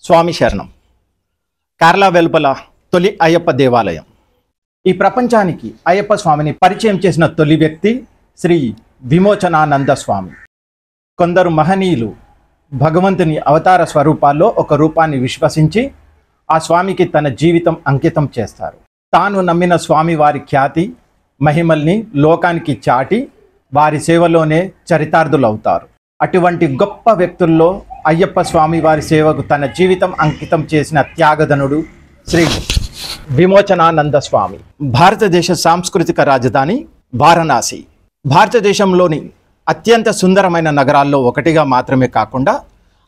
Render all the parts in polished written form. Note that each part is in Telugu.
స్వామి శరణం. కేరళ వెలుపల తొలి అయ్యప్ప దేవాలయం. ఈ ప్రపంచానికి అయ్యప్ప స్వామిని పరిచయం చేసిన తొలి వ్యక్తి శ్రీ విమోచనానంద స్వామి. కొందరు మహనీయులు భగవంతుని అవతార స్వరూపాల్లో ఒక రూపాన్ని విశ్వసించి ఆ స్వామికి తన జీవితం అంకితం చేస్తారు. తాను నమ్మిన స్వామి వారి ఖ్యాతి మహిమల్ని లోకానికి చాటి వారి సేవలోనే చరితార్థులవుతారు. అటువంటి గొప్ప వ్యక్తుల్లో అయ్యప్ప స్వామి వారి సేవకు తన జీవితం అంకితం చేసిన త్యాగధనుడు శ్రీ విమోచనానంద స్వామి. భారతదేశ సాంస్కృతిక రాజధాని వారణాసి భారతదేశంలోని అత్యంత సుందరమైన నగరాల్లో ఒకటిగా మాత్రమే కాకుండా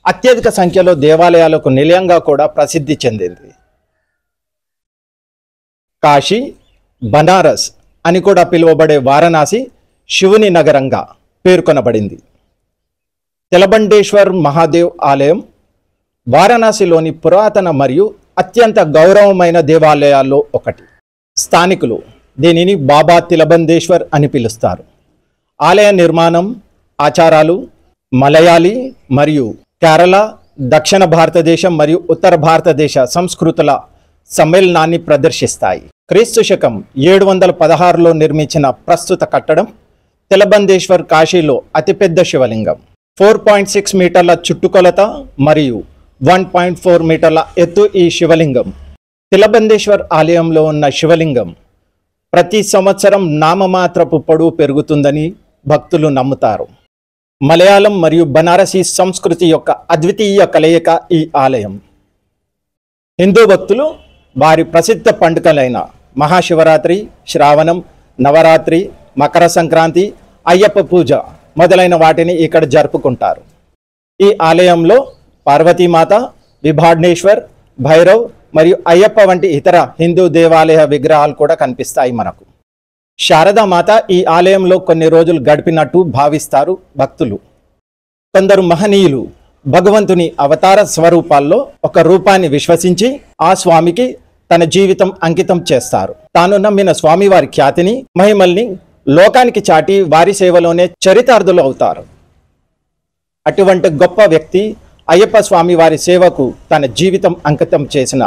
అత్యధిక సంఖ్యలో దేవాలయాలకు నిలయంగా కూడా ప్రసిద్ధి చెందింది. కాశీ, బనారస్ అని కూడా పిలువబడే వారణాసి శివుని నగరంగా పేర్కొనబడింది. తెలబండేశ్వర్ మహాదేవ్ ఆలయం వారణాసిలోని పురాతన మరియు అత్యంత గౌరవమైన దేవాలయాల్లో ఒకటి. స్థానికులు దీనిని బాబా తిలబందేశ్వర్ అని పిలుస్తారు. ఆలయ నిర్మాణం, ఆచారాలు మలయాళీ మరియు కేరళ, దక్షిణ భారతదేశం మరియు ఉత్తర భారతదేశ సంస్కృతుల సమ్మేళనాన్ని ప్రదర్శిస్తాయి. క్రీస్తు శకం 716లో నిర్మించిన ప్రస్తుత కట్టడం తిలబందేశ్వర్ కాశీలో అతిపెద్ద శివలింగం. 4.6 మీటర్ల చుట్టుకొలత మరియు 1.4 మీటర్ల ఎత్తు ఈ శివలింగం. తిలబందేశ్వర్ ఆలయంలో ఉన్న శివలింగం ప్రతి సంవత్సరం నామమాత్రపు పొడవు పెరుగుతుందని భక్తులు నమ్ముతారు. మలయాళం మరియు బనారసీ సంస్కృతి యొక్క అద్వితీయ కలయిక ఈ ఆలయం. హిందూ భక్తులు వారి ప్రసిద్ధ పండుగలైన మహాశివరాత్రి, శ్రావణం, నవరాత్రి, మకర సంక్రాంతి, అయ్యప్ప పూజ మొదలైన వాటిని ఇక్కడ జరుపుకుంటారు. ఈ ఆలయంలో పార్వతీమాత, విభాడ్నేశ్వర్, భైరవ్ మరియు అయ్యప్ప వంటి ఇతర హిందూ దేవాలయ విగ్రహాలు కూడా కనిపిస్తాయి మనకు. శారదామాత ఈ ఆలయంలో కొన్ని రోజులు గడిపినట్టు భావిస్తారు భక్తులు. కొందరు మహనీయులు భగవంతుని అవతార స్వరూపాల్లో ఒక రూపాన్ని విశ్వసించి ఆ స్వామికి తన జీవితం అంకితం చేస్తారు. తాను నమ్మిన స్వామివారి ఖ్యాతిని మహిమల్ని లోకానికి చాటి వారి సేవలోనే చరితార్థులు అవుతారు. అటువంటి గొప్ప వ్యక్తి అయ్యప్ప స్వామి వారి సేవకు తన జీవితం అంకితం చేసిన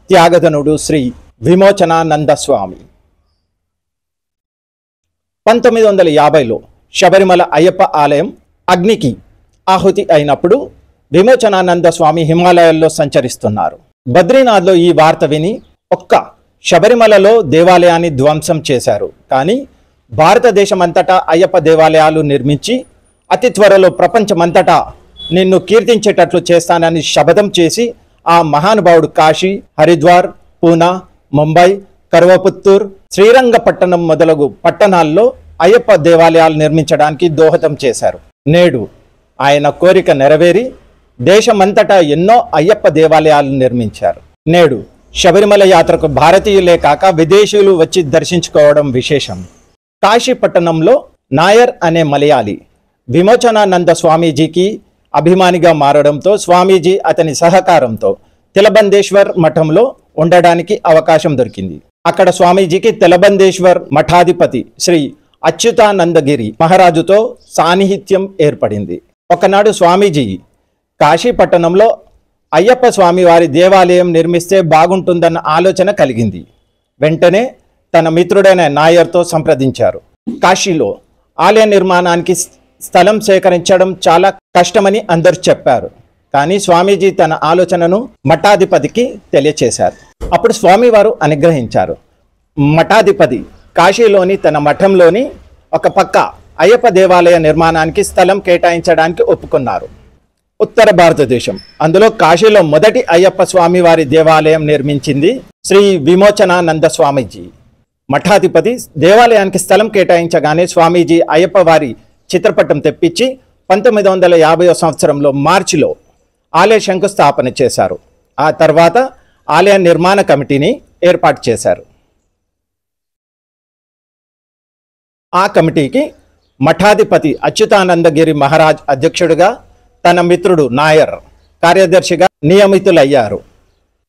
త్యాగధనుడు శ్రీ విమోచనానంద స్వామి. 1950లో శబరిమల అయ్యప్ప ఆలయం అగ్నికి ఆహుతి అయినప్పుడు విమోచనానంద స్వామి హిమాలయాల్లో సంచరిస్తున్నారు. బద్రీనాథ్లో ఈ వార్త విని ఒక్క శబరిమలలో దేవాలయాన్ని ధ్వంసం చేశారు. కానీ భారతదేశమంతటా అయ్యప్ప దేవాలయాలు నిర్మించి అతి త్వరలో ప్రపంచమంతటా నిన్ను కీర్తించేటట్లు చేస్తానని శపథం చేసి ఆ మహానుభావుడు కాశీ, హరిద్వార్, పూనా, ముంబై, కరువపుత్తూర్, శ్రీరంగపట్టణం మొదలగు పట్టణాల్లో అయ్యప్ప దేవాలయాలు నిర్మించడానికి దోహదం చేశారు. నేడు ఆయన కోరిక నెరవేరి దేశమంతటా ఎన్నో అయ్యప్ప దేవాలయాలు నిర్మించారు. నేడు శబరిమల యాత్రకు భారతీయులే కాక విదేశీయులు వచ్చి దర్శించుకోవడం విశేషం. కాశీ పట్టణంలో నాయర్ అనే మలయాళీ విమోచనానంద స్వామీజీకి అభిమానిగా మారడంతో స్వామీజీ అతని సహకారంతో తిలబందేశ్వర్ మఠంలో ఉండడానికి అవకాశం దొరికింది. అక్కడ స్వామీజీకి తిలబందేశ్వర్ మఠాధిపతి శ్రీ అచ్యుతానందగిరి మహారాజుతో సాన్నిహిత్యం ఏర్పడింది. ఒకనాడు స్వామీజీ కాశీ పట్టణంలో అయ్యప్ప స్వామి వారి దేవాలయం నిర్మిస్తే బాగుంటుందన్న ఆలోచన కలిగింది. వెంటనే తన మిత్రుడైన నాయర్తో సంప్రదించారు. కాశీలో ఆలయ నిర్మాణానికి స్థలం సేకరించడం చాలా కష్టమని అందరూ చెప్పారు. కానీ స్వామీజీ తన ఆలోచనను మఠాధిపతికి తెలియచేశారు. అప్పుడు స్వామివారు అనుగ్రహించారు. మఠాధిపతి కాశీలోని తన మఠంలోని ఒక పక్క అయ్యప్ప దేవాలయ నిర్మాణానికి స్థలం కేటాయించడానికి ఒప్పుకున్నారు. ఉత్తర భారతదేశం, అందులో కాశీలో మొదటి అయ్యప్ప స్వామి వారి దేవాలయం నిర్మించింది శ్రీ విమోచనానంద స్వామీజీ. మఠాధిపతి దేవాలయానికి స్థలం కేటాయించగానే స్వామీజీ అయ్యప్ప వారి చిత్రపటం తెప్పించి 1950 సంవత్సరంలో మార్చిలో ఆలయ శంకుస్థాపన చేశారు. ఆ తర్వాత ఆలయ నిర్మాణ కమిటీని ఏర్పాటు చేశారు. ఆ కమిటీకి మఠాధిపతి అచ్యుతానందగిరి మహారాజ్ అధ్యక్షుడిగా, తన మిత్రుడు నాయర్ కార్యదర్శిగా నియమితులయ్యారు.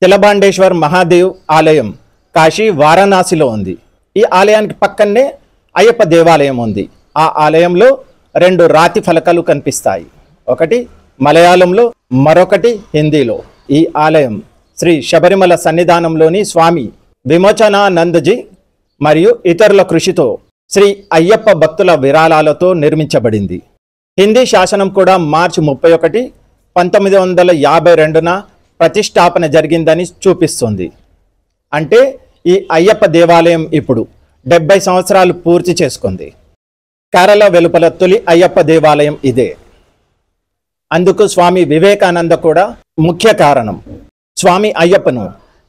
తిలబండేశ్వర్ మహాదేవ్ ఆలయం కాశీ, వారణాసిలో ఉంది. ఈ ఆలయానికి పక్కనే అయ్యప్ప దేవాలయం ఉంది. ఆ ఆలయంలో 2 రాతి ఫలకాలు కనిపిస్తాయి. ఒకటి మలయాళంలో, మరొకటి హిందీలో. ఈ ఆలయం శ్రీ శబరిమల సన్నిధానంలోని స్వామి విమోచనానందజీ మరియు ఇతరుల కృషితో శ్రీ అయ్యప్ప భక్తుల విరాళాలతో నిర్మించబడింది. హిందీ శాసనం కూడా మార్చి 31, 1952న ప్రతిష్టాపన జరిగిందని చూపిస్తుంది. అంటే ఈ అయ్యప్ప దేవాలయం ఇప్పుడు 70 సంవత్సరాలు పూర్తి చేసుకుంది. కేరళ వెలుపల తొలి అయ్యప్ప దేవాలయం ఇదే. అందుకు స్వామి వివేకానంద కూడా ముఖ్య కారణం. స్వామి అయ్యప్పను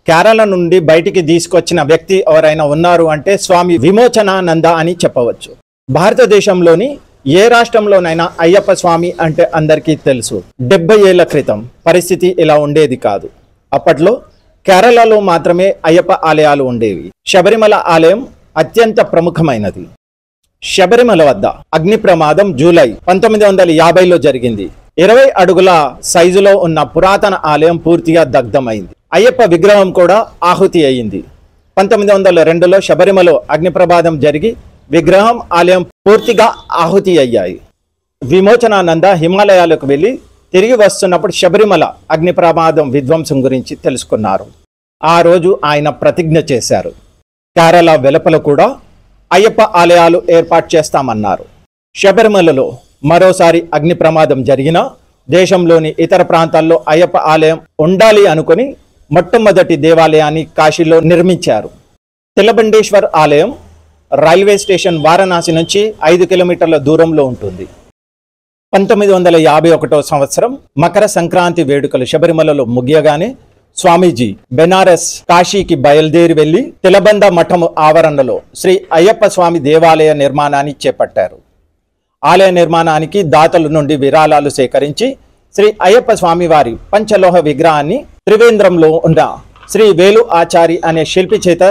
కేరళ నుండి బయటికి తీసుకొచ్చిన వ్యక్తి ఎవరైనా ఉన్నారు అంటే స్వామి విమోచనానంద అని చెప్పవచ్చు. భారతదేశంలోని ఏ రాష్ట్రంలోనైనా అయ్యప్ప స్వామి అంటే అందరికీ తెలుసు. 70 ఏళ్ల క్రితం పరిస్థితి ఇలా ఉండేది కాదు. అప్పట్లో కేరళలో మాత్రమే అయ్యప్ప ఆలయాలు ఉండేవి. శబరిమల ఆలయం అత్యంత ప్రముఖమైనది. శబరిమల వద్ద అగ్ని ప్రమాదం జూలై 1950లో జరిగింది. 20 అడుగుల సైజులో ఉన్న పురాతన ఆలయం పూర్తిగా దగ్ధమైంది. అయ్యప్ప విగ్రహం కూడా ఆహుతి అయింది. 1902లో శబరిమలలో అగ్ని ప్రమాదం జరిగి విగ్రహం, ఆలయం పూర్తిగా ఆహుతి అయ్యాయి. విమోచనానంద హిమాలయాలకు వెళ్ళి తిరిగి వస్తున్నప్పుడు శబరిమల అగ్ని ప్రమాదం విధ్వంసం గురించి తెలుసుకున్నారు. ఆ రోజు ఆయన ప్రతిజ్ఞ చేశారు. కేరళ వెలుపల కూడా అయ్యప్ప ఆలయాలు ఏర్పాటు చేస్తామన్నారు. శబరిమలలో మరోసారి అగ్ని ప్రమాదం జరిగినా దేశంలోని ఇతర ప్రాంతాల్లో అయ్యప్ప ఆలయం ఉండాలి అనుకుని మొట్టమొదటి దేవాలయాన్ని కాశీలో నిర్మించారు. తిలబండేశ్వర్ ఆలయం రైల్వే స్టేషన్ వారణాసి నుంచి 5 కిలోమీటర్ల దూరంలో ఉంటుంది. 1951వ సంవత్సరం మకర సంక్రాంతి వేడుకలు శబరిమలలో ముగియగానే స్వామీజీ బెనారస్, కాశీకి బయలుదేరి వెళ్లి తిలబంద మఠము ఆవరణలో శ్రీ అయ్యప్ప స్వామి దేవాలయ నిర్మాణాన్ని చేపట్టారు. ఆలయ నిర్మాణానికి దాతల నుండి విరాళాలు సేకరించి శ్రీ అయ్యప్ప స్వామి వారి పంచలోహ విగ్రహాన్ని త్రివేంద్రంలో ఉన్న శ్రీ వేలు ఆచారి అనే శిల్పి చేత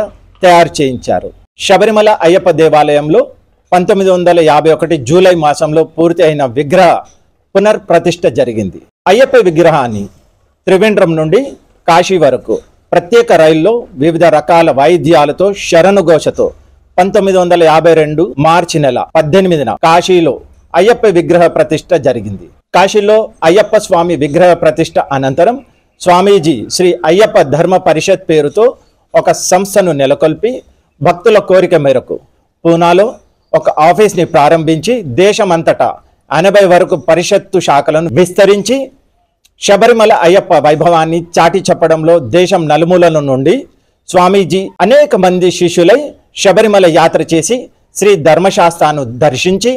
తయారు చేయించారు. శబరిమల అయ్యప్ప దేవాలయంలో 1951 జూలై మాసంలో పూర్తి అయిన విగ్రహ పునర్ప్రతిష్ఠ జరిగింది. అయ్యప్ప విగ్రహాన్ని త్రివేంద్రం నుండి కాశీ వరకు ప్రత్యేక రైల్లో వివిధ రకాల వాయిద్యాలతో శరణుఘోషతో 1952 మార్చి నెల 18న కాశీలో అయ్యప్ప విగ్రహ ప్రతిష్ఠ జరిగింది. కాశీలో అయ్యప్ప స్వామి విగ్రహ ప్రతిష్ఠ అనంతరం స్వామీజీ శ్రీ అయ్యప్ప ధర్మ పరిషత్ పేరుతో ఒక సంస్థను నెలకొల్పి భక్తుల కోరిక మేరకు పూనాలో ఒక ఆఫీస్ని ప్రారంభించి దేశమంతటా 80 వరకు పరిషత్తు శాఖలను విస్తరించి శబరిమల అయ్యప్ప వైభవాన్ని చాటి చెప్పడంలో దేశం నలుమూలల నుండి స్వామీజీ అనేక మంది శిష్యులై శబరిమల యాత్ర చేసి శ్రీ ధర్మశాస్త్రాన్ని దర్శించి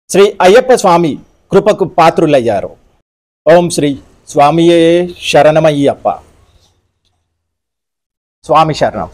శ్రీ అయ్యప్ప స్వామి కృపకు పాత్రులయ్యారు. ఓం శ్రీ స్వామియే శరణమయ్యప్ప. స్వామి శరణం.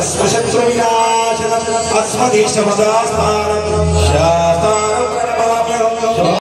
अस्मशत्रु विनाशनम् अस्मदीशमदास्थानम्